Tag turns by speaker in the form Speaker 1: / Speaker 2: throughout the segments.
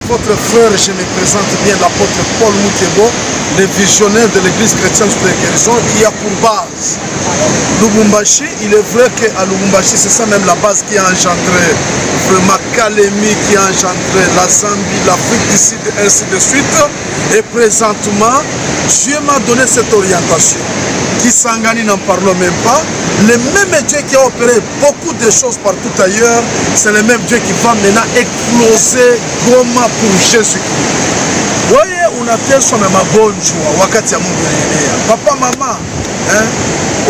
Speaker 1: Votre frère, je me présente bien, l'apôtre Paul Moutebo, le visionnaire de l'église chrétienne sous les guérisons, qui a pour base Lubumbashi. Il est vrai qu'à Lubumbashi, c'est ça même la base qui a engendré vraiment Kalemi, qui a engendré la Zambie, l'Afrique du Sud, ainsi de suite. Et présentement, Dieu m'a donné cette orientation. Kisangani, n'en parlons même pas. Le même Dieu qui a opéré beaucoup de choses partout ailleurs, c'est le même Dieu qui va maintenant exploser Goma pour Jésus-Christ. Voyez, unateswa na magonjwa wakati ya Mungu anaenea. Papa, mama,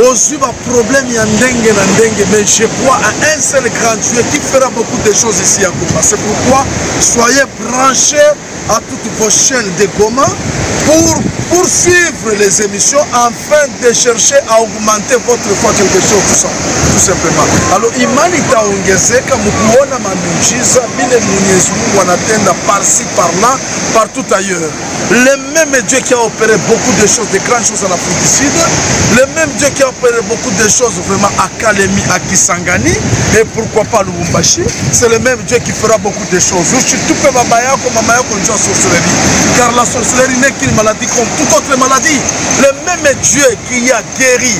Speaker 1: aussi ma problème ya ndenge na ndenge, mais je crois à un seul grand Dieu qui fera beaucoup de choses ici à Goma. C'est pourquoi soyez branchés à toutes vos chaînes de Goma pour poursuivre les émissions afin de chercher à augmenter votre foi quelque chose, tout simplement. Alors imani itaongezeka mkuona miujiza vile Mwenyezi Mungu anatenda par-ci par-là, partout ailleurs. Le même Dieu qui a opéré beaucoup de choses, de grandes choses en Afrique du Sud, le même Dieu qui a opéré beaucoup de choses vraiment à Kalemi, à Kisangani, et pourquoi pas Lubumbashi, c'est le même Dieu qui fera beaucoup de choses. Car la sorcellerie n'est qu'une maladie comme toute autre maladie. Le même Dieu qui a guéri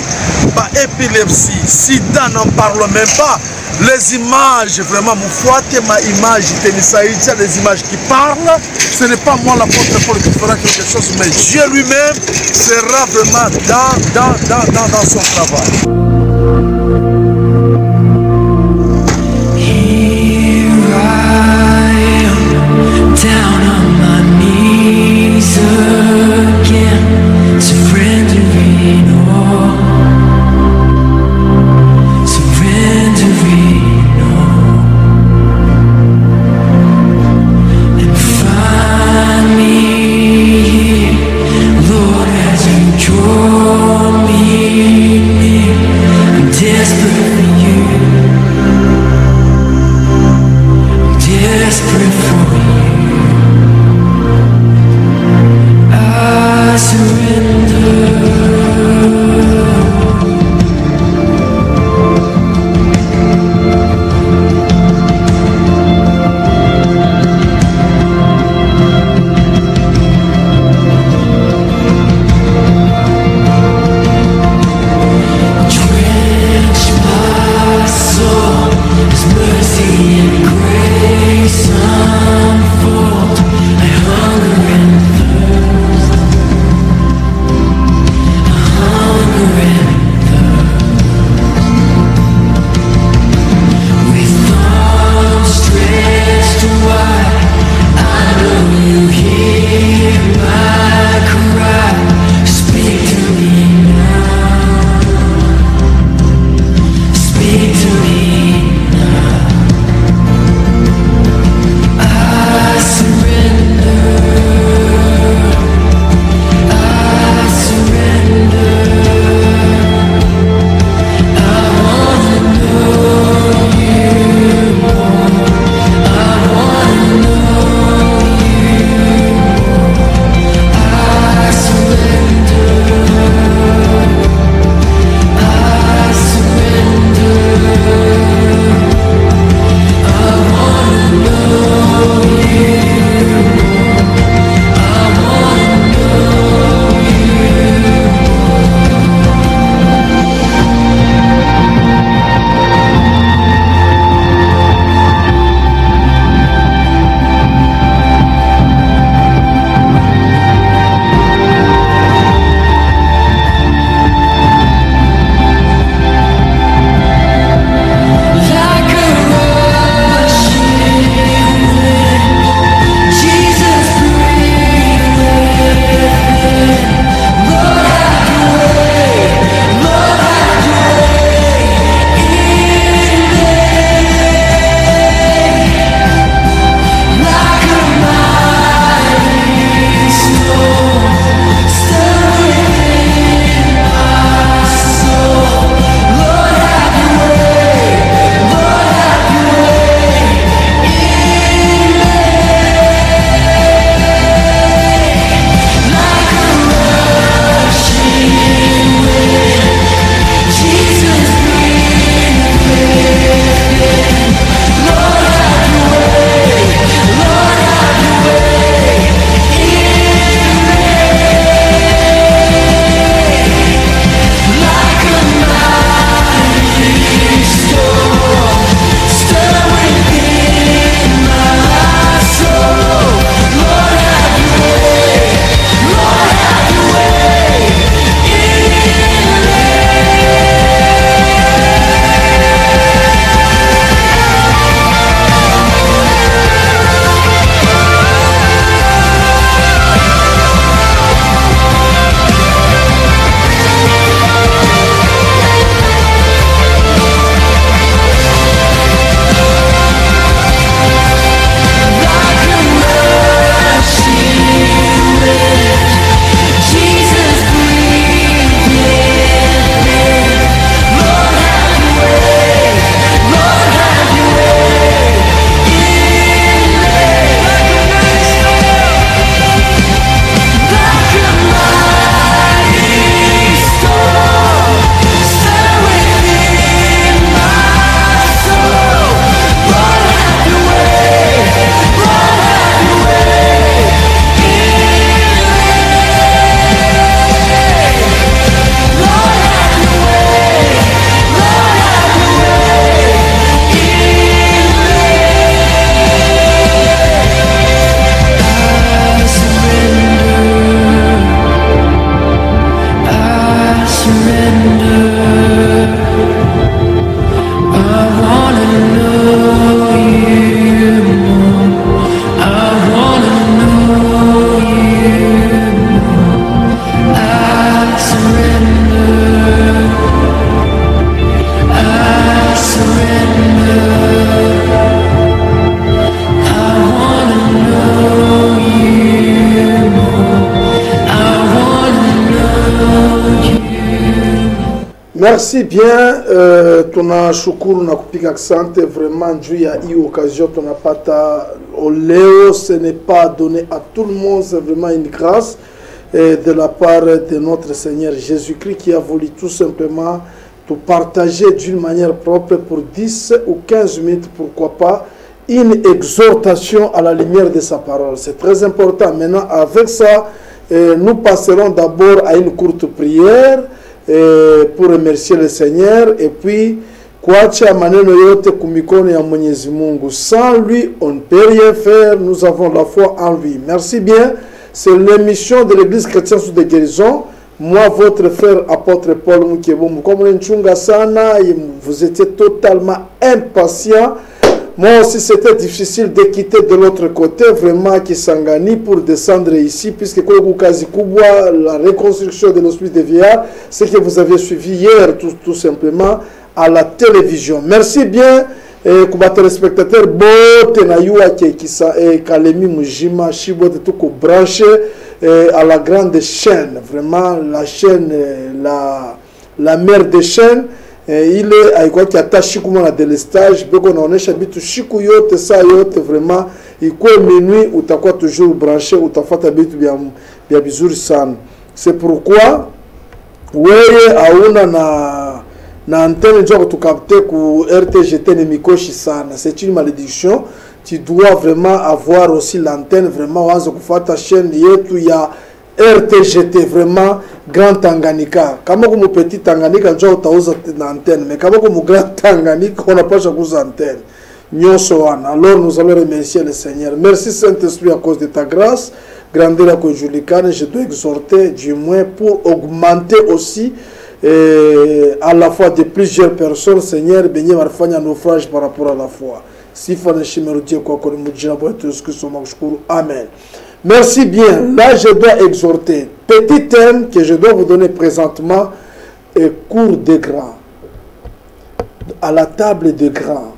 Speaker 1: par épilepsie, sida, n'en parle même pas. Les images, vraiment, ma image, les images qui parlent, ce n'est pas moi l'apôtre Paul qui fera quelque chose, mais Dieu lui-même sera vraiment dans son travail.
Speaker 2: Desperate
Speaker 1: Merci bien. Tunashukuru na kupiga asante vraiment juu ya hii occasion tunapata leo. Ce n'est pas donné à tout le monde, c'est vraiment une grâce de la part de notre Seigneur Jésus-Christ qui a voulu tout simplement te partager d'une manière propre pour 10 ou 15 minutes, pourquoi pas, une exhortation à la lumière de sa parole. C'est très important. Maintenant, avec ça, nous passerons d'abord à une courte prière pour remercier le Seigneur et puis kuacha maneno yote kumikono ya Mwenyezi Mungu. Sans lui, on ne peut rien faire. Nous avons la foi en lui. Merci bien. C'est l'émission de l'Église chrétienne sous des guérisons. Moi, votre frère apôtre Paul Mukebo, comme l'enchunga sana, vous étiez totalement impatient. Moi aussi, c'était difficile de quitter de l'autre côté, vraiment, Kisangani, pour descendre ici, puisque Kogukazi Kubwa, la reconstruction de l'hospice des vieillards, c'est que vous avez suivi hier, tout simplement, à la télévision. Merci bien, Kuba téléspectateurs, Bote Nayua Kisa et Kalemi Mujima, Shibote Tuko branché à la grande chaîne, vraiment, la chaîne, la mère des chaînes. Ile haikuwa kiata shiku mwana delestage beko naonesha bitu shiku yote saa yote vraiment ikuwe minuit utakuwa toujours branché utafata bitu bia bizuri sana. C'est pourquoi weye auna na antenne njoko tukapte ku RTGT ni mikoshi sana. C'est une malédiction. Tu dois vraiment avoir aussi l'antenne vraiment wanzo kufata chaîne yetu ya RTGT vraiment Grand Tanganyika. Kama comme petit Tanganyika njoo utauza antenne, mais kama comme Grand Tanganyika on n'a pas chaque antenne. Nyosoana. Alors nous allons remercier le Seigneur. Merci Saint-Esprit à cause de ta grâce. Grandeur à cause Julicane, je dois exhorter du moins pour augmenter aussi à la fois de plusieurs personnes. Seigneur, béni marfanya naufrage par rapport à la foi. Sifa na shimerudie kwa kwa mujina bwa Yesu Kristo makushukuru. Amen. Merci bien. Là, je dois exhorter. Petit thème que je dois vous donner présentement est cours de grands. À la table de grands.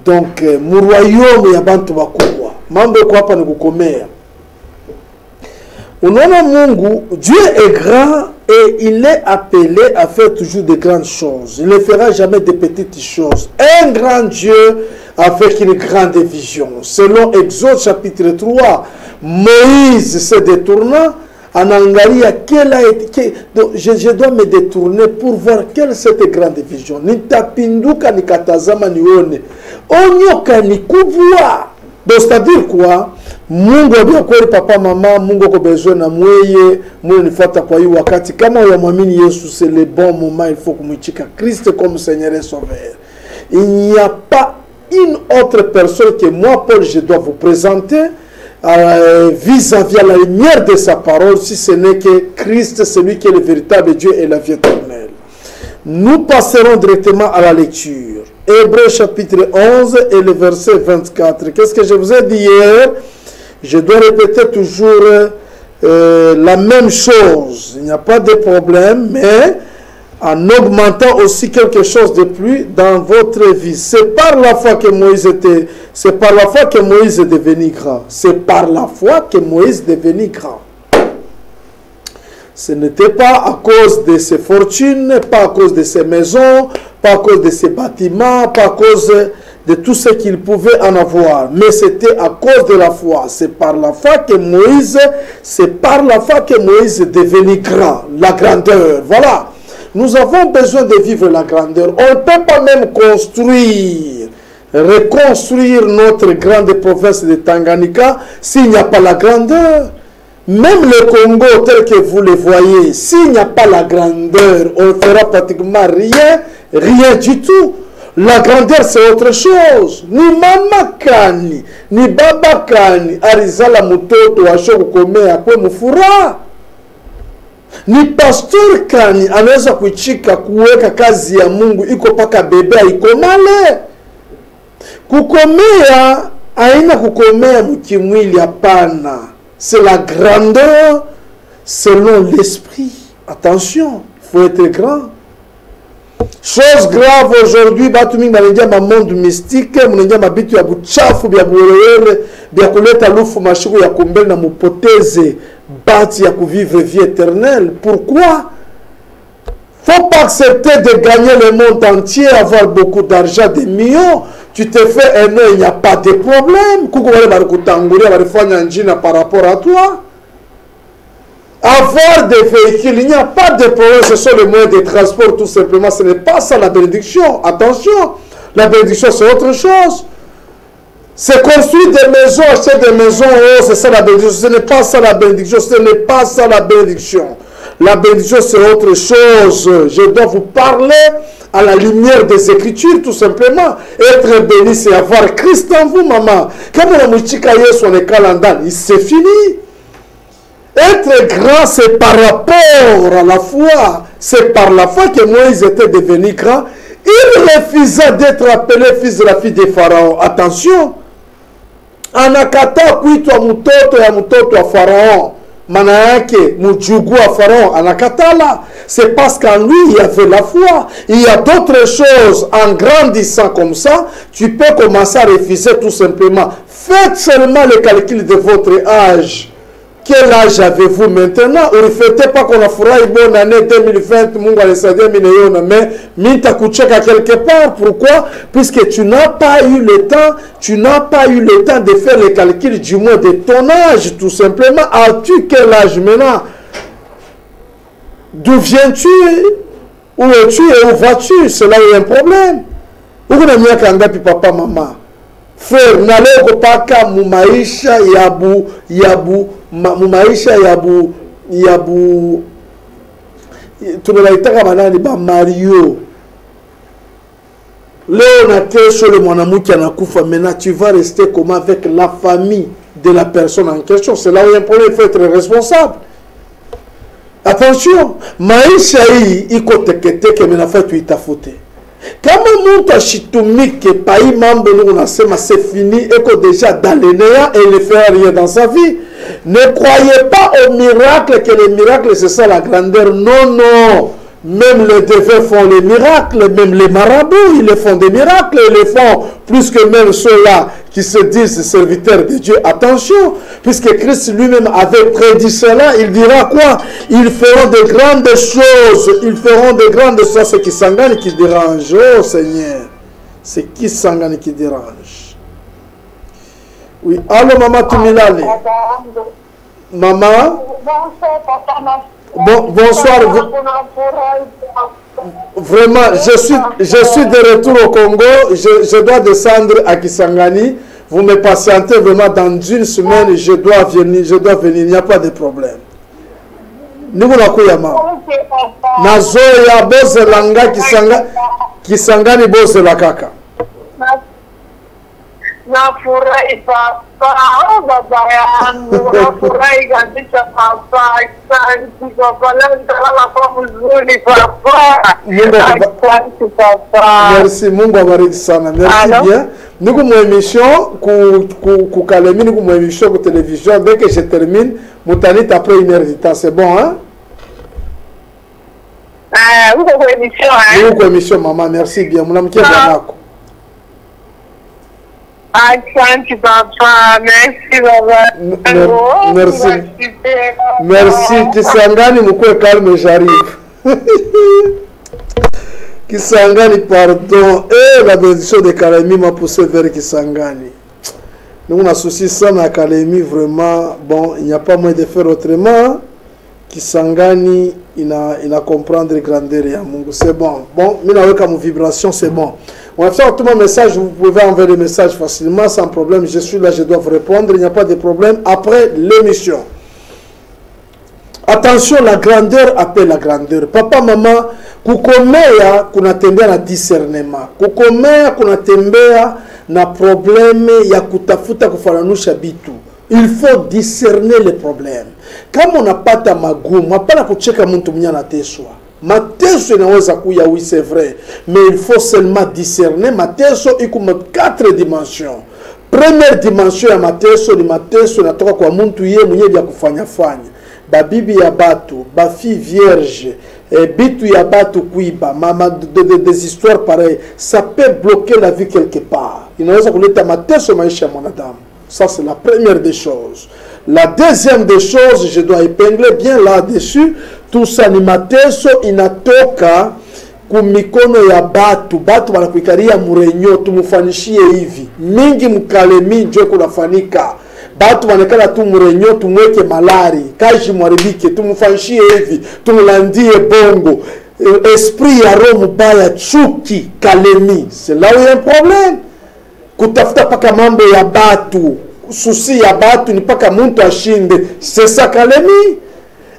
Speaker 1: Donc, mu royaume ya bantu bakubwa. Mambo kwa hapa ni kukomea. Unaona Mungu, Dieu est grand et il est appelé à faire toujours de grandes choses. Il ne fera jamais de petites choses. Un grand Dieu avec une grande vision. Selon Exode chapitre 3, Moïse se détourna en angalia je dois me détourner pour voir quelle est cette grande vision. Nitapinduka nikatazama nione. Onyoka nikubwa. Donc c'est-à-dire quoi? Mungu abiakweli papa mama, Mungu ko besoin na mweye, mweye nifata kwa hii wakati. Kama uyamwamini Yesu, c'est le bon moment, il faut kumwichika Christ comme Seigneur et Sauveur. Il n'y a pas une autre personne que moi, Paul, je dois vous présenter vis-à-vis à la lumière de sa parole, si ce n'est que Christ, celui qui est le véritable Dieu et la vie éternelle. Nous passerons directement à la lecture. Hébreux chapitre 11 et le verset 24. Qu'est-ce que je vous ai dit hier? Je dois répéter toujours la même chose. Il n'y a pas de problème, mais en augmentant aussi quelque chose de plus dans votre vie. C'est par la foi que Moïse était, c'est par la foi que Moïse est devenu grand. C'est par la foi que Moïse est devenu grand. Ce n'était pas à cause de ses fortunes, pas à cause de ses maisons, pas à cause de ses bâtiments, pas à cause de tout ce qu'il pouvait en avoir. Mais c'était à cause de la foi. C'est par la foi que Moïse est devenu grand. La grandeur. Voilà. Nous avons besoin de vivre la grandeur. On ne peut pas même reconstruire notre grande province de Tanganyika s'il n'y a pas la grandeur. Même le Congo tel que vous le voyez, s'il n'y a pas la grandeur, on ne fera pratiquement rien du tout. La grandeur c'est autre chose. Ni mama kani, ni baba kani, arizala mutoto washo kukomea kwe mufura. Ni pastor kani anaweza kuchika kuweka kazi ya Mungu iko paka bebe ikomale. Kukomea haina kukomea mkimwili hapana. C'est la grandeur selon l'esprit. Attention, il faut être grand. Chose grave aujourd'hui, batu mingi banengia ma monde mystique, munengia mabitu ya buchafu bya buwerere, bya kuleta lufu mashiku ya kumbele na mupoteze bati ya kuvivre vie éternelle. Pourquoi? Faut
Speaker 2: pas accepter de gagner le monde entier, avoir beaucoup d'argent, des millions. Tu te fais un œil, il n'y a pas de problème. Par rapport à toi. Avoir des véhicules, il n'y a pas de problème. Ce sont les moyens de transport, tout simplement. Ce n'est pas ça la bénédiction. Attention, la bénédiction, c'est autre chose. C'est construire des maisons, acheter des maisons, oh, c'est ça la bénédiction. Ce n'est pas ça la bénédiction. Ce n'est pas ça la bénédiction. La bénédiction, c'est autre chose. Je dois vous parler à la lumière des Écritures, tout simplement. Être béni, c'est avoir Christ en vous, maman. Comme on a son calendrier, c'est fini. Être grand, c'est par rapport à la foi. C'est par la foi que Moïse était devenu grand. Il refusa d'être appelé fils de la fille de Pharaon. Attention. Anakata kuitwa mtoto ya mtoto wa Pharaon. Maana yake mjukuu wa Pharaon anakatala. C'est parce qu'en lui il y avait la foi. Il y a d'autres choses. En grandissant comme ça, tu peux commencer à refuser tout simplement. Faites seulement le calcul de votre âge. Quel âge avez-vous maintenant? Vous ne faites pas qu'on a fait une bonne année 2020, Mungu alisaidia mineyona, mais minta kucheka quelque part. Pourquoi? Puisque tu n'as pas eu le temps, de faire le calcul du moins de ton âge, tout simplement. As-tu quel âge maintenant? D'où viens-tu? Où es-tu et où vas-tu? C'est là où il y a un problème. Où est mis kanga pi papa maman? Frère, nalego paka mumaisha mumaisha yabu tunaitaka manani ba Mario. Leo na kesho le mwanamuke anakufa, maintenant tu vas rester comment avec la famille de la personne en question? C'est là où il y a un problème, il faut être responsable. Attention, maisha hii iko teketeke, menafaa tuitafute. Kama mtu ashitumike pai mambo unasema c'est fini, eko déjà dans le néant et il ne fait rien dans sa vie. Ne croyez pas au miracle, que le miracle c'est ça la grandeur. Non, non. Même les défunts font les miracles, même les marabouts, ils font des miracles, ils le font plus que même ceux-là qui se disent serviteurs de Dieu. Attention, puisque Christ lui-même avait prédit cela, il dira quoi? Ils feront de grandes choses, ils feront de grandes choses. C'est qui s'engane qui dérange, oh Seigneur, c'est qui s'engane qui dérange. Oui, allô maman Tumilale. Maman? Bon, bonsoir. Vraiment, je suis de retour au Congo. Je dois descendre à Kisangani. Vous me patientez vraiment dans une semaine. Je dois venir. Il n'y a pas de problème. Nous avons Nazoya Bozelanga Kisangani Bozelakaka.
Speaker 3: Nafurahi papa, baba yangu, nafurahi kabisa papa, asante papa, leo nitalala kwa mzuri papa, asante papa.
Speaker 2: Merci, Mungu abariki sana, merci bien. Nous avons une émission, Kalemi, nous avons une émission de télévision, dès que je termine, Moutanit après 1 heure de temps, c'est bon, hein?
Speaker 3: Vous avez une émission, hein?
Speaker 2: Nous avons une émission, maman, merci bien, mon ami qui est Banako.
Speaker 3: Asante papa, merci baba.
Speaker 2: Merci. Merci. Kisangani mukwe calme, j'arrive. Kisangani, pardon. La bénédiction de Kalemi m'a poussé vers Kisangani. Nous on associe ça à Kalemi, vraiment. Bon, il n'y a pas moyen de faire autrement. Kisangani, il a comprendre grandeur et Mungu. C'est bon. Bon, mais avec mon vibration, c'est bon. On va faire tout mon message, vous pouvez envoyer le message facilement, sans problème. Je suis là, je dois vous répondre, il n'y a pas de problème. Après l'émission. Attention, la grandeur appelle la grandeur. Papa, maman, kukomea kunatembea na discernement. Kukomea kunatembea na problème ya kutafuta kufananusha bitu. Il faut discerner les problèmes. Kama unapata magumu, hapana kucheka mtu mwenye anateswa. Mateso inaweza kuya, oui c'est vrai, mais il faut seulement discerner. Mateso iko 4 dimensions. Première dimension ya mateso ni mateso inatoka kwa mtu yeye mwenyewe ya kufanya fanya. Babibi ya batu, bafi vierge, bitu ya batu kuiba, mama des histoires pareilles, ça peut bloquer la vie quelque part. Inaweza kuleta mateso maisha ya mwanadamu. Ça c'est la première des choses. La deuxième des choses, je dois épingler bien là-dessus, tout ça ni mateso inatoka kumikono ya batu wanakuikaria murenyo tumufanyishie hivi mingi mkalemi njo kunafanika batu wanekala tu murenyo tumweke malari kaji mwaribike tumufanyishie hivi tumulandie bongo esprit ya roho mubaya chuki kalemi c'est là où il y a un problème kutafuta paka mambo ya batu susi ya batu ni paka muntu ashinde c'est ça kalemi.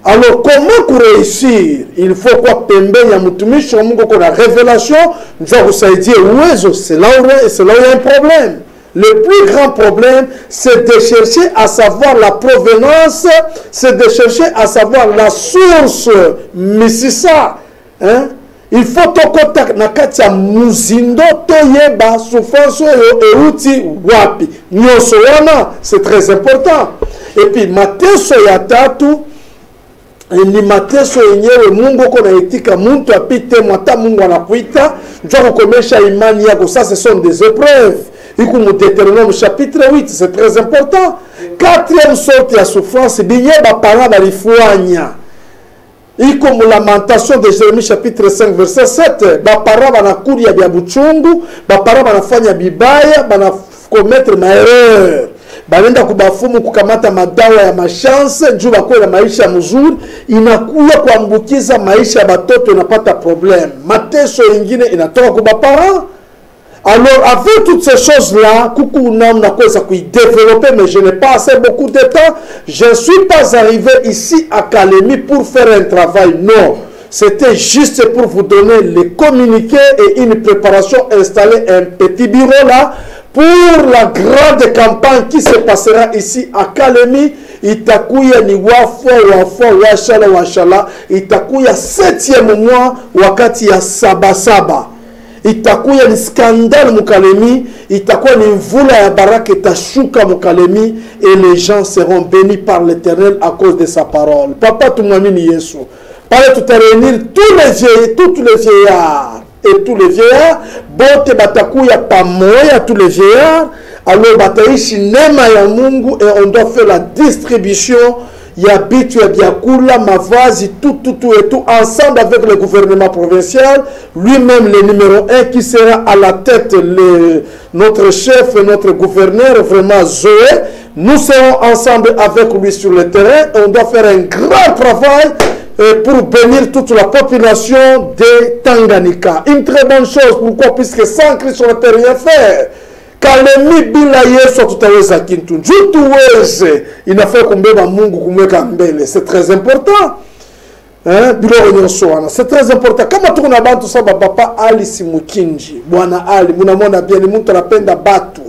Speaker 2: Alors comment réussir? Il faut quoi pembe ya mutumishi wa Mungu kuna révélation ndio kusaidia uwezo. C'est là où il y a un problème. Le plus grand problème, c'est de chercher à savoir la provenance, c'est de chercher à savoir la source. Mais c'est ça. Hein? Il faut tokota nakati ya muzindo toyeba souffrance euti wapi. Nyoso wana, c'est très important. Et puis mateso ya tatu ni mateso yenyewe Mungu kona itika muntu apite mwata Mungu anakuita njoo kukomesha imani yako. Ça ce sont des épreuves. Iku mu Deutéronome chapitre 8, c'est très important. Quatrième sorte ya souffrance binye ba parents balifwanya. Iko mu lamentation de Jérémie chapitre 5 verset 7, ba parents banakuria bya buchungu, ba parents banafanya bibaya, bana commettre maerreur. Balenda kubafumu kukamata madawa ya mashanse njuu bakwe na maisha mzuri inakuya kuambukiza maisha ya batoto inapata problème. Mateso ingine inatoka kubapara. Alors avec toutes ces choses là kuku namna kweza kuidévelopper mais je n'ai pas assez beaucoup de temps. Je ne suis pas arrivé ici à Kalemi pour faire un travail, non. C'était juste pour vous donner les communiqués et une préparation, installer un petit bureau là pour la grande campagne qui se passera ici à Kalemi. Itakuya ni washala itakuya 7e mois wakati ya saba. Itakuya ni scandale mukalemi, itakuya ni mvula ya baraka itashuka mukalemi et les gens seront bénis par l'Éternel à cause de sa parole. Papa tumwamini Yesu. Pale tutaréunir tous les vieillards et tous les vieillards, bote batakuya pamoya tous les vieillards, alors bataishi nema ya Mungu et on doit faire la distribution ya bitu ya biakula, mavazi, tout et tout, ensemble avec le gouvernement provincial, lui-même le numéro 1 qui sera à la tête, notre chef, notre gouverneur, vraiment Zoé. Nous serons ensemble avec lui sur le terrain. On doit faire un grand travail pour bénir toute la population de Tanganyika. Une très bonne chose, pourquoi? Puisque sans Christ on ne peut rien faire. Kalemi bila Yesu tutaweza kintu. Juu tuweze inafaa kumbeba Mungu kumweka mbele. C'est très important. Hein? Bila onyosoana. C'est très important. Kama tuko na bantu saba papa Ali Simukinji, Bwana Ali, munamona bien ni mtu anapenda batu.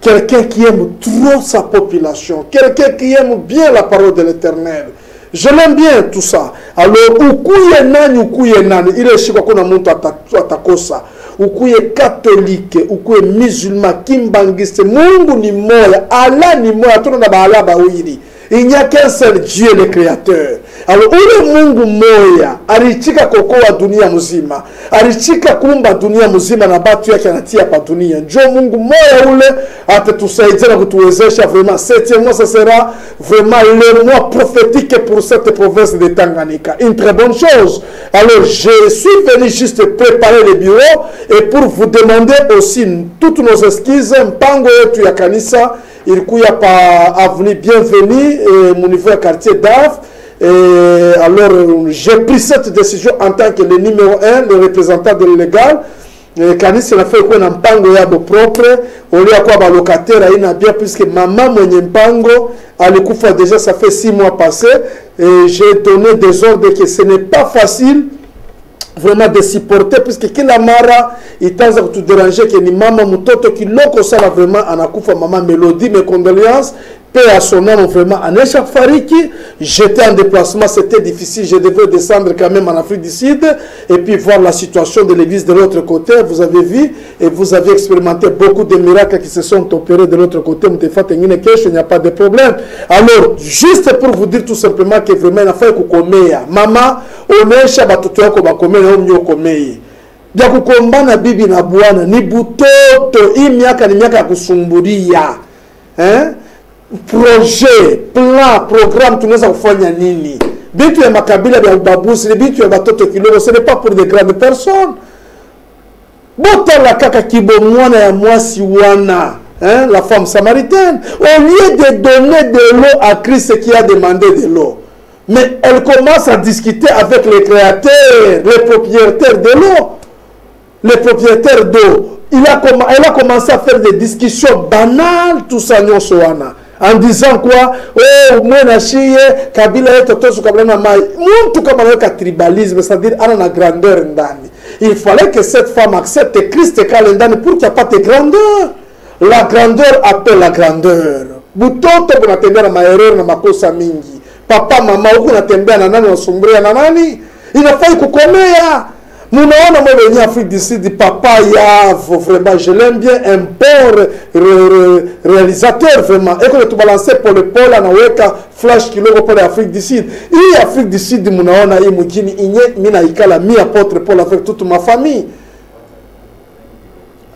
Speaker 2: Quelqu'un qui aime trop sa population, quelqu'un qui aime bien la parole de l'Éternel. Je l'aime bien tout ça. Alors ukuye nani ile shika kuna mtu atakosa. Ukuye catholique, ukuye musulman, kimbangiste, Mungu ni moya, Allah ni moya, tuna na baala bawili. Il n'y a qu'un seul Dieu le créateur. Alors ule Mungu moya alichika kokoa dunia mzima, alichika kumba dunia mzima na batu yake anatia pa dunia. Njo Mungu moya ule atatusaidia na kutuwezesha vraiment. 7e mois ça sera vraiment le mois prophétique pour cette province de Tanganyika. Une très bonne chose. Alors je suis venu juste préparer le bureau et pour vous demander aussi toutes nos excuses. Mpango yetu ya kanisa ilikuya pa avenue Bienvenue mon niveau ya quartier d'Af. Alors j'ai pris cette décision en tant que le numéro 1, le représentant de légal. Kanisa na fait quoi na mpango yabo propre au lieu kwa ba locataire ina bien puisque maman mwenye mpango alikufa déjà, ça fait 6 mois passés et j'ai donné des ordres que ce n'est pas facile vraiment de supporter puisque kila mara itaanza kutuderange que ni mama mtoto kiloko sala vraiment anakufa. Mama Mélodie, mes condoléances, paix à son âme, vraiment Anesha Fariki. J'étais en déplacement, c'était difficile, je devais descendre quand même en Afrique du Sud et puis voir la situation de l'église de l'autre côté. Vous avez vu et vous avez expérimenté beaucoup de miracles qui se sont opérés de l'autre côté. Il n'y a pas de problème. Alors juste pour vous dire tout simplement que vraiment il a fallu kukomea mama onesha batoto yako bakomea na mnyokomei bya kukombana bibi na bwana ni butoto. Hii miaka ni miaka ya kusumbulia. Projet, plan, programme tunaweza kufanya nini? bitu ya makabila ya ubabuzi, ni bitu ya batoto kidogo, ce n'est pas pour des grandes personnes. Botala kaka kibomwana ya mwasi wana, hein, la femme samaritaine, au lieu de donner de l'eau à Christ qui a demandé de l'eau, mais elle commence à discuter avec les créateurs, les propriétaires de l'eau, les propriétaires d'eau. Elle a commencé à faire des discussions banales, tout ça, en disant quoi? Oh, moi, na chiye, kabila yetu tosu kabila na mai. Muntu kama na tribalisme, c'est-à-dire à la grandeur ndani. Il fallait que cette femme accepte Christ kalendani pour qu'il n'y ait pas de grandeur. La grandeur appelle la grandeur. Butoto kunatembea na maerreur na makosa mingi. Papa, mama, huku unatembea na nani, unasumbria na nani? Inafai kukomea. Munaona mwe wenye Afrique du Sud, Papa Yavo, vraiment, je l'aime bien, un bon réalisateur, vraiment. Et quand tu balances Paul, anaweka flash kilogo pour l'Afrique du Sud. Et Afrique du Sud, munaona hii mjini, inye, mina ikala, mi apôtre Paul avec toute ma famille.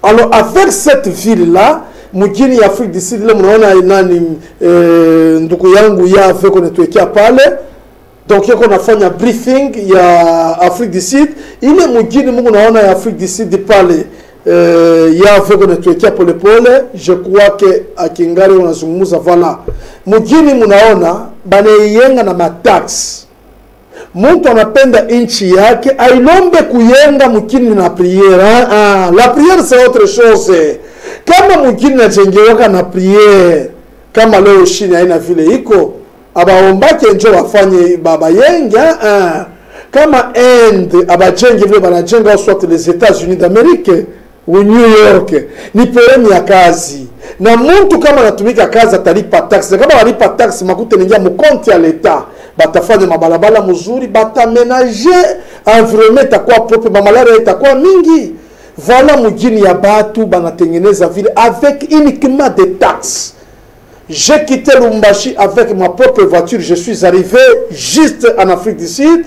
Speaker 2: Alors, avec cette ville-là, mjini Afrique du Sud, munaona nani, ndugu yangu Yavo, konetuekia pale. Donc, il y a un briefing, il y a Afrique du Sud. Il y a un Afrique du Sud parler. Il y a un peu pour le pôle. Je crois que à Kingari, on a zungumuza voilà. Mugini munaona banayenga na matax. Muntu anapenda inchi yake ailombe kuyenga mukini na prière. La prière c'est autre chose. Kama mugini najengewa na prière, kama leo Chine haina vile iko, abaombake njo wafanye baba yenga. Kama Inde abajenge vile banajenga soit les États-Unis d'Amérique ou New York, ni problème ya kazi. Na muntu kama anatumika kazi atalipa tax. Kama walipa tax makute ningia mkonti ya leta, batafanya mabalabala mzuri, batamenager environnement itakuwa propre, malaria itakuwa mingi. Voilà mugini ya batu banatengeneza vile avec uniquement des taxes. J'ai quitté Lubumbashi avec ma propre voiture, je suis arrivé juste en Afrique du Sud.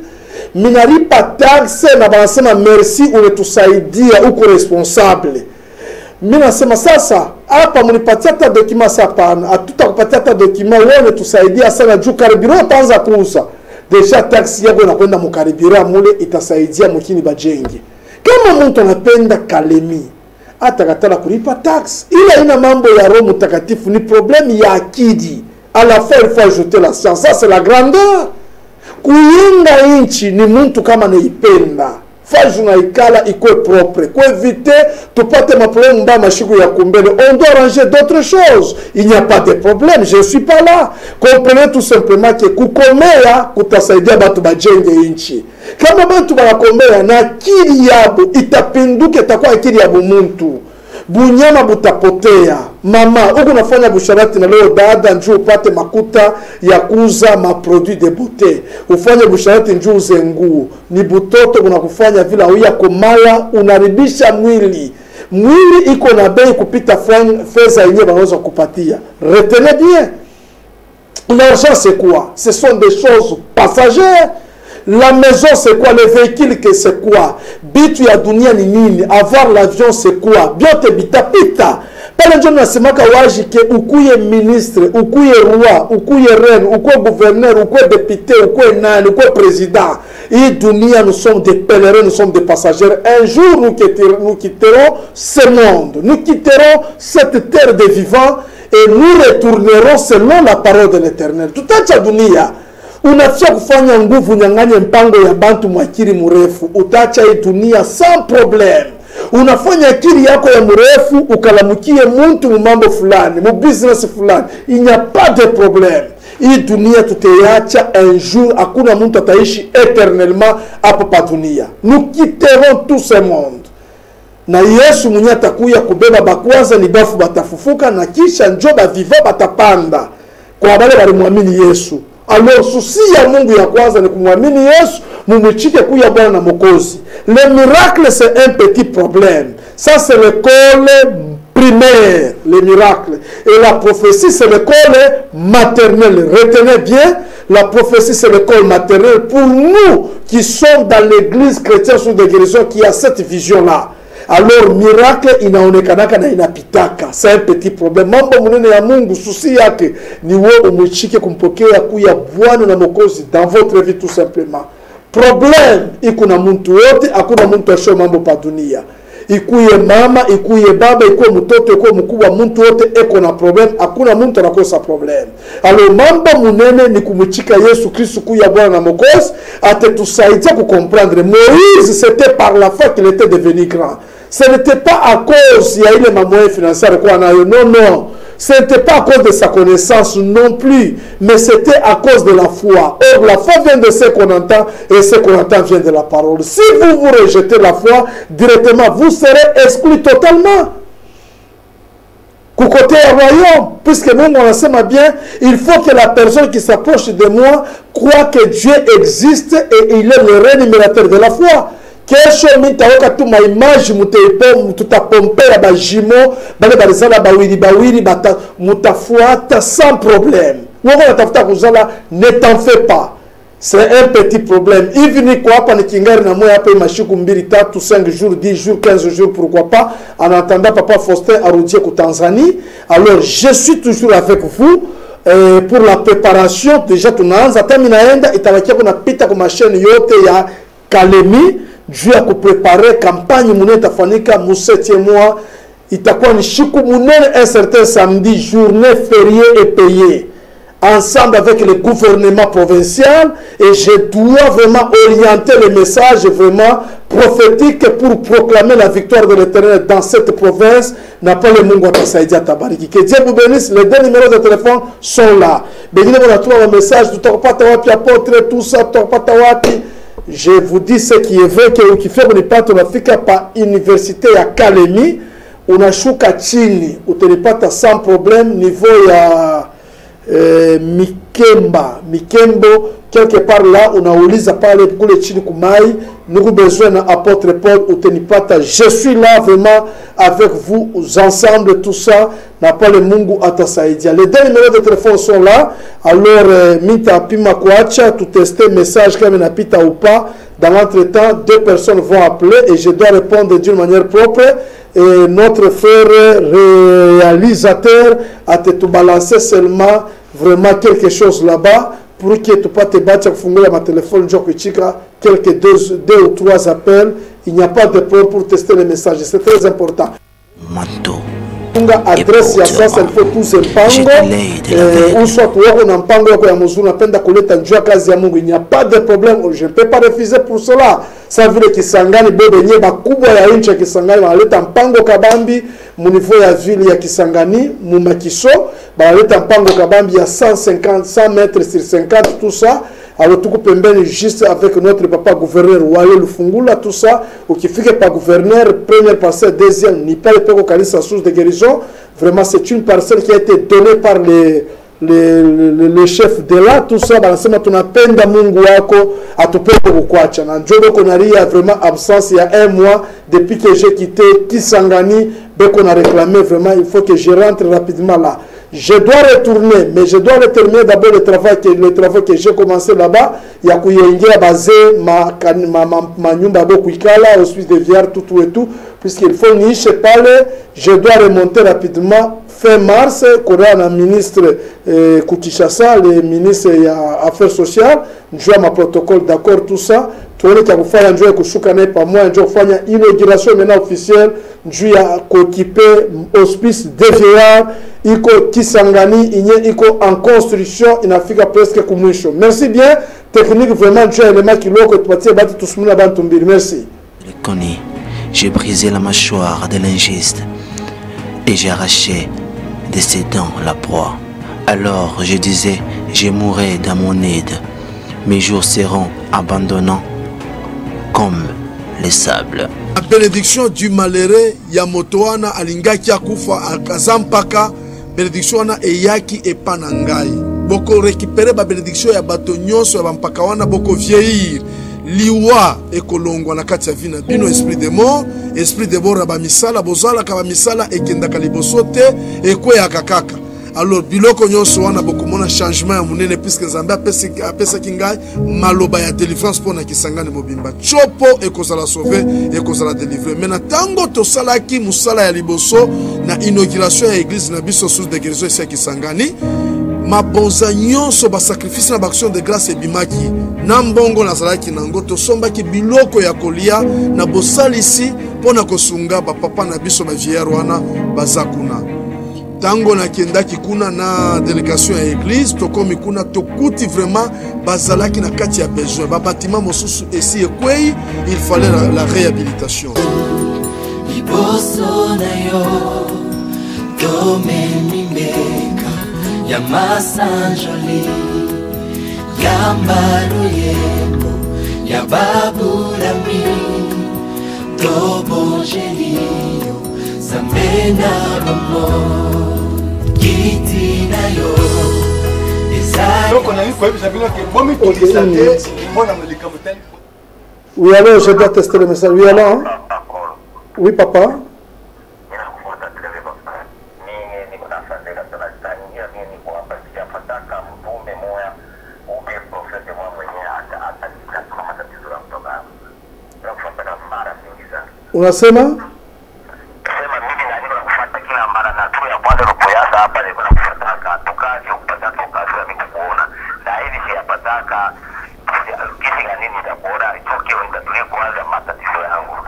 Speaker 2: Minalipa taxe na banasema merci umetusaidia uko responsable. Minasema sasa hapa mnipatia hata document sapana, hatutakupatia hata document wewe umetusaidia sana juu karibiro utaanza kuuza. Deja taxe yako inakwenda mkaribira mule itasaidia mkini bajenge. Kama mtu anapenda kalemi atakatala kulipa tax, ila ina mambo ya Roho Mtakatifu, ni problème ya akidi. À la fin il faut ajouter la science, ça c'est la grandeur. Kuyenga inchi ni muntu kama neipenda, faju na ikala ikwe propre, kwa éviter tupate maproblème mba mashiku ya kumbele. On doit arranger d'autres choses. Il n'y a pas de problème, je ne suis pas là. Comprenez tout simplement que kukomea kutasaidia batu bajenge inchi. Kama batu banakomea na akili yabo itapinduke, itakuwa akili yabo muntu, bunyama butapotea. Mama, uko nafanya busharati na leo dada njoo upate makuta ya kuuza maproduit de beauté. Ufanye busharati njoo uze nguo. Ni butoto unakufanya vile uya komala, unaribisha mwili. Mwili iko na bei kupita fedha yenyewe wanaweza kupatia. Retenez bien. L'argent c'est quoi? Ce sont des choses passagères. La maison c'est quoi? Le véhicule que c'est quoi? Bitu ya dunia ni nini? Avoir l'avion c'est quoi? Biote bitapita. Pale njo nasemaka waji ke ukuye ministre, ukuye roi, ukuye reine, ukuye gouverneur, ukuye député, ukuye nani, ukuye président. Et dunia, nous sommes des pèlerins, nous sommes des passagers. Un jour nous quitterons ce monde. Nous quitterons cette terre des vivants et nous retournerons selon la parole de l'Éternel. Tout à dunia. Unafia kufanya nguvu nyanganye mpango ya bantu mwakiri murefu. Utacha hii dunia sans problème. Unafanya akili yako ya mrefu ukalamukie muntu mambo fulani, mu business fulani. Il n'y a pas de problème. Hii dunia tuteacha un jour, hakuna muntu ataishi éternellement hapa pa dunia. Nous quitterons tout ce monde. Na Yesu mwenye atakuya kubeba bakwanza ni bafu batafufuka na kisha njoba viva batapanda. Kwa wale walimwamini Yesu. Alors souci ya Mungu ya kwanza ni kumwamini Yesu, mumuchike kuya Bwana na Mwokozi. Le miracle c'est un petit problème. Ça c'est l'école primaire, le miracle. Et la prophétie c'est l'école maternelle. Retenez bien, la prophétie c'est l'école maternelle pour nous qui sommes dans l'église chrétienne sous des guérisons qui a cette vision-là. alors miracle inaonekanaka na inapitaka. C'est un petit problème. Mambo munene ya Mungu susi yake ni wewe umwishike kumpokea kuya Bwana na Mwokozi dans votre vie tout simplement. Problème iko na mtu wote, hakuna mtu asho mambo pa dunia. Ikuye mama, ikuye baba, ikuye mtoto, ikuye mkubwa, mtu wote eko na problem, hakuna mtu anakosa problem. Alors mambo munene ni kumchika Yesu Kristo kuya Bwana na Mwokozi, atetusaidia ku comprendre. Moïse, c'était par la foi qu'il était devenu grand. Ce n'était pas à cause il y a eu les moyens financiers quoi non non. Ce n'était pas à cause de sa connaissance non plus, mais c'était à cause de la foi. Or, la foi vient de ce qu'on entend, et ce qu'on entend vient de la parole. Si vous rejetez la foi, directement, vous serez exclu totalement. Côté royaume, puisque nous, on enseigne bien, il faut que la personne qui s'approche de moi croit que Dieu existe et il est le rémunérateur de la foi. Kesho mitaoka tu ma image mutaipo tutapompe ya bajimo bale balizala bawili bata mutafuata sans problème. Wako natafuta kuzala, ne t'en fais pas. C'est un petit problème. Hivi ni kwa hapa ni kingari na moya hapa mashiku 2, 3, 5 jours, 10 jours, 15 jours, pourquoi pas, en attendant papa Faustin arudie ku Tanzanie. Alors je suis toujours avec vous. Pour la préparation déjà tunaanza taminaenda itabakia kuna pita kwa machine yote ya Kalemi. Dieu a préparé campagne munene tafanika mu 7e mois, itakuwa ni shiku munene un certain samedi, journée fériée et payée, ensemble avec le gouvernement provincial, et je dois vraiment orienter le message vraiment prophétique pour proclamer la victoire de l'Éternel dans cette province. N'a pas le Mungu atasaidia tabariki. Que Dieu vous bénisse. Les deux numéros de téléphone sont là. Béni on a trouvé un message, tutapata wapi apôtre, tout ça, tutapata wapi. Je vous dis ce qui est vrai, que ukifika kunipata unafika pa université ya Kalemi, unashuka chini, utanipata sans problème niveau ya Mikembo, quelque part là, unauliza pale kule chini kumai, nous besoin na apôtre Paul, utanipata, je suis là vraiment avec vous, ensemble, tout ça, n'a pas le Mungu atasaidia. Les deux numéros de téléphone sont là, alors mita pima kuacha, tout tester message comme napita ou pas, dans l'entretemps, 2 personnes vont appeler et je dois répondre d'une manière propre. Et notre frère réalisateur a te balancer seulement vraiment quelque chose là-bas pour que tu pas te battre à fondre ma téléphone quelques 2 ou 3 appels. Il n'y a pas de problème pour tester les messages. C'est très important.
Speaker 4: Manto.
Speaker 2: Adresse ya sasa ilifo tuze mpango soit wako na mpango wako ya mzuri napenda kuleta njua kazi ya Mungu. Il n'y a pas de problème, je ne peux pas refuser pour cela. Ça vile Kisangani bebe nye bakubwa ya nchi ya Kisangani wanaleta mpango kabambi mu niveau ya ville ya Kisangani mu Makiso banaleta mpango kabambi ya 100 mètres sur 50 tout ça. Alors tout pembeni juste avec notre papa gouverneur Wale Lufungula tout ça, ukifike pa gouverneur première parcelle, deuxième ni pas le peko kanisa source de guérison. Vraiment c'est une parcelle qui a été donnée par le chef de là tout ça banasema tunapenda Mungu wako atupende kukwacha na njobo konaria vraiment absence il y a 1 mois depuis que j'ai quitté Kisangani beko na réclamé vraiment il faut que je rentre rapidement là. Je dois retourner, mais je dois terminer d'abord le travail que j'ai commencé là-bas. Il y a kuyengia basé ma nyumba bo kuikala, hospice de Viard, tout et tout, puisqu'il faut niche parler. Je dois remonter rapidement fin mars. Korea na ministre Kutishasa, le ministre Affaires sociales, je ma protocole d'accord tout ça. Tuone kia kufanya njoo kushuka naye pamoja njoo kufanya inauguration maintenant officielle njoo ya kuokipe hospice de Viard iko Kisangani inye iko en construction inafika presque kumwisho. Merci bien technique vraiment njoo élément kiloko tupatie batu tusumuna bantu mbili. Merci.
Speaker 4: Le connais, j'ai brisé la mâchoire de l'injuste et j'ai arraché de ses dents la proie. Alors je disais, je mourrai dans mon aide. Mes jours seront abandonnants comme les sables.
Speaker 1: La bénédiction du malheureux Yamotoana alingaki akufa akazampaka bénédiction na eyaki epanangai. Boko récupérer ba bénédiction ya bato nyonso ya bampaka wana boko vieillir. Liwa ekolongwa na kati ya vina bino esprit de mort, esprit de mort ba misala bozala ka ba misala ekendaka liboso te ekwe ya kakaka. Alors biloko nyonso wana bokomona changement ya munene puisque Nzambe apesaki ngai maloba ya délivrance pona kisangani mobimba chopo ekozala sauver ekozala délivrer. Mais na tango tosalaki musala ya liboso na inauguration ya église na biso source de guérison esi ya Kisangani, mabonza nyonso basacrifice na baction de grâce ebimaki na mbongo nazalaki nango tosombaki biloko ya kolia na bosalisi mpona kosunga bapapa na biso bavieillard wana baza kuna. Tango nakendaki kuna na délégation ya église tokomi kuna tokuti vraiment bazalaki na kati ya besoin babatima mosusu esi ekwei, il fallait la réhabilitation.
Speaker 5: Liboso na yo domenimbeka ya masanjoli ya mbaluyeko ya babulami dobonjeliyo zambena bomo kiti na yo
Speaker 2: Oui, alors je dois tester le message. Oui, alors? Oui, papa. Unasema?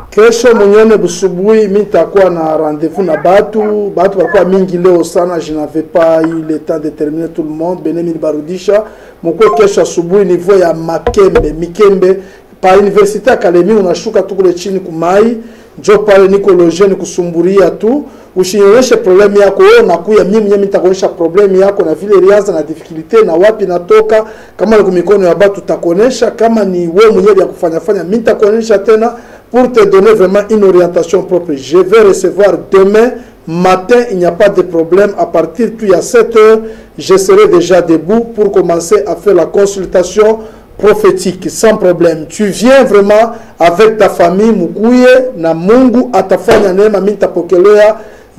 Speaker 2: Kesho mwenyene busubuhi mitakuwa na rendez-vous na batu walikuwa mingi leo sana, je n'avais pas eu le temps de terminer tout le monde. Benemi barudisha mko kesho asubuhi niveau ya Mikembe pa université ya Kalemi, unashuka tu kule chini kumai njo pale niko loje ni kusumburia tu, ushionyeshe problem yako wewe, nakuya mimi nitakuonyesha problem yako na vile ilianza na difficulté na wapi natoka. Kama ni mikono ya batu takuonesha, kama ni wewe mwenyewe ya kufanya mimi nitakuonesha tena pour te donner vraiment une orientation propre. Je vais recevoir demain matin, il n'y a pas de problème, à partir de 7 h je serai déjà debout pour commencer à faire la consultation prophétique sans problème. Tu viens vraiment avec ta famille, mukuye na Mungu atafanya neema, mimi nitapokelea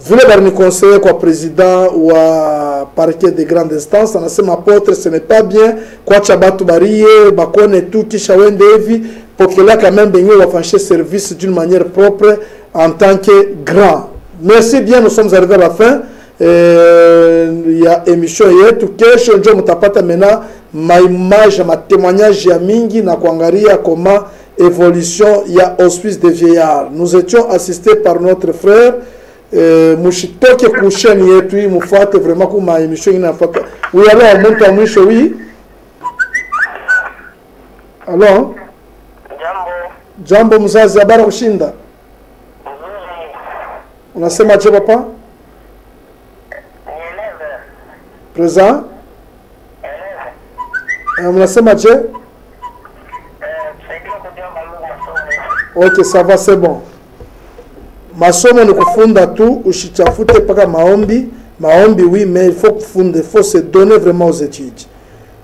Speaker 2: vile bari conseiller kwa président wa parquet de grande instance, anasema apôtre ce n'est pas bien kwa chabatu bariye bakone tu kisha wende hivi pokelea quand même benye wafanyishe service d'une manière propre en tant que grand. Merci bien, nous sommes arrivés à la fin. Il y a émission yetu kesho njo mutapata mena maimage ma témoignage ya mingi na kuangalia comment évolution ya hospice de vieillard. Nous étions assistés par notre frère mushitoke ku chaîne yetu hii, mufuate vraiment kuma émission inafuata. Oui, alors mtu wa mwisho. Oui, alors jambo mzazi, habari kushinda. Unasema je papa? Présent. Unasema je? Ok, ça va, c'est bon. Masomo ni kufunda tu, usichafute paka maombi. Maombi oui, mais il faut kufunda, il faut se donner vraiment aux études.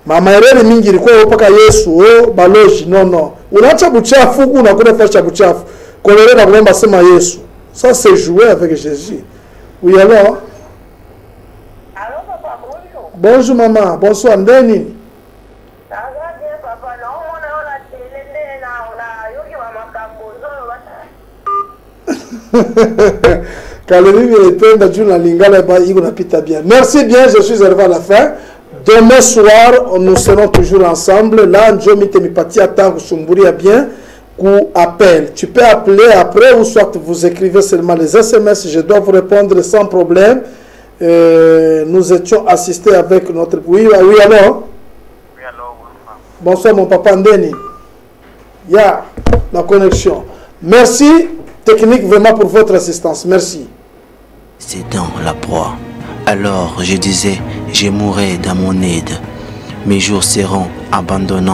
Speaker 2: Mama ereri mingi ilikuwa paka Yesu, baloji, non. Unaacha buchafu, unakuwa fasha buchafu. Kolele na kuomba sema Yesu. Ça c'est jouer avec Jésus. Oui, alors?
Speaker 3: Allô, papa, bonjour.
Speaker 2: Bonjour maman, bonsoir, ndeni.
Speaker 3: Ça va bien, papa. Non, on a la télé,
Speaker 2: Merci bien, je suis arrivé à la fin. Demain soir, nous serons toujours ensemble. Là, je me bien. Appel. Tu peux appeler après ou soit vous écrivez seulement les SMS. Je dois vous répondre sans problème. Nous étions assistés avec notre... Oui, alors? Oui, alors. Bonsoir, mon papa Ndeni. Ya, la connexion. Merci, technique, vraiment pour votre assistance. Merci.
Speaker 4: C'est dans la proie. Alors je disais, je mourrai dans mon aide. Mes jours seront abandonnants.